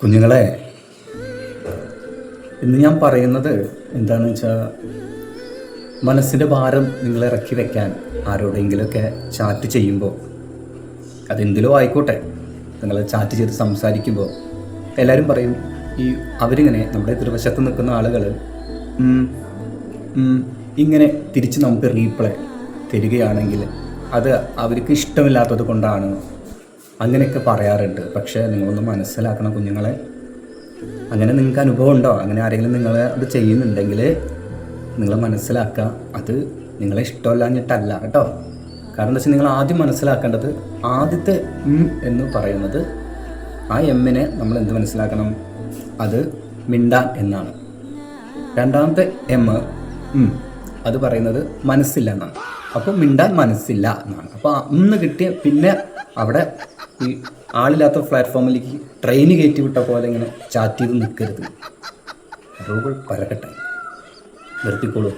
കുഞ്ഞുങ്ങളെ, ഇന്ന് ഞാൻ പറയുന്നത് എന്താണെന്ന് വെച്ചാൽ, മനസ്സിൻ്റെ ഭാരം നിങ്ങൾ ഇറക്കി വെക്കാൻ ആരോടെങ്കിലുമൊക്കെ ചാറ്റ് ചെയ്യുമ്പോൾ, അതെന്തിലോ ആയിക്കോട്ടെ, നിങ്ങൾ ചാറ്റ് ചെയ്ത് സംസാരിക്കുമ്പോൾ എല്ലാവരും പറയും, അവരിങ്ങനെ നമ്മുടെ എതിർവശത്ത് നിൽക്കുന്ന ആളുകൾ ഇങ്ങനെ തിരിച്ച് നമുക്ക് റീപ്ലൈ തരികയാണെങ്കിൽ അത് അവർക്ക് ഇഷ്ടമില്ലാത്തത് കൊണ്ടാണ്, അങ്ങനെയൊക്കെ പറയാറുണ്ട്. പക്ഷേ നിങ്ങളൊന്ന് മനസ്സിലാക്കണം കുഞ്ഞുങ്ങളെ, അങ്ങനെ നിങ്ങൾക്ക് അനുഭവം ഉണ്ടോ? അങ്ങനെ ആരെങ്കിലും നിങ്ങൾ അത് ചെയ്യുന്നുണ്ടെങ്കിൽ നിങ്ങൾ മനസ്സിലാക്കുക, അത് നിങ്ങളെ ഇഷ്ടമല്ലാഞ്ഞിട്ടല്ല കേട്ടോ. കാരണം എന്താ വെച്ചാൽ, നിങ്ങൾ ആദ്യം മനസ്സിലാക്കേണ്ടത്, ആദ്യത്തെ എന്ന് പറയുന്നത്, ആ എമ്മിനെ നമ്മൾ എന്ത് മനസ്സിലാക്കണം, അത് മിണ്ടാൻ എന്നാണ്. രണ്ടാമത്തെ എം അത് പറയുന്നത് മനസ്സില്ല എന്നാണ്. അപ്പോൾ മിണ്ടാൻ മനസ്സില്ല എന്നാണ്. അപ്പോൾ കിട്ടിയ പിന്നെ അവിടെ ഈ ആളില്ലാത്ത പ്ലാറ്റ്ഫോമിലേക്ക് ട്രെയിൻ കയറ്റി വിട്ട പോലെ ഇങ്ങനെ ചാറ്റ് ചെയ്ത് നിൽക്കരുത്. റൂകൾ പരക്കട്ടെ, നിർത്തിക്കോളൂ.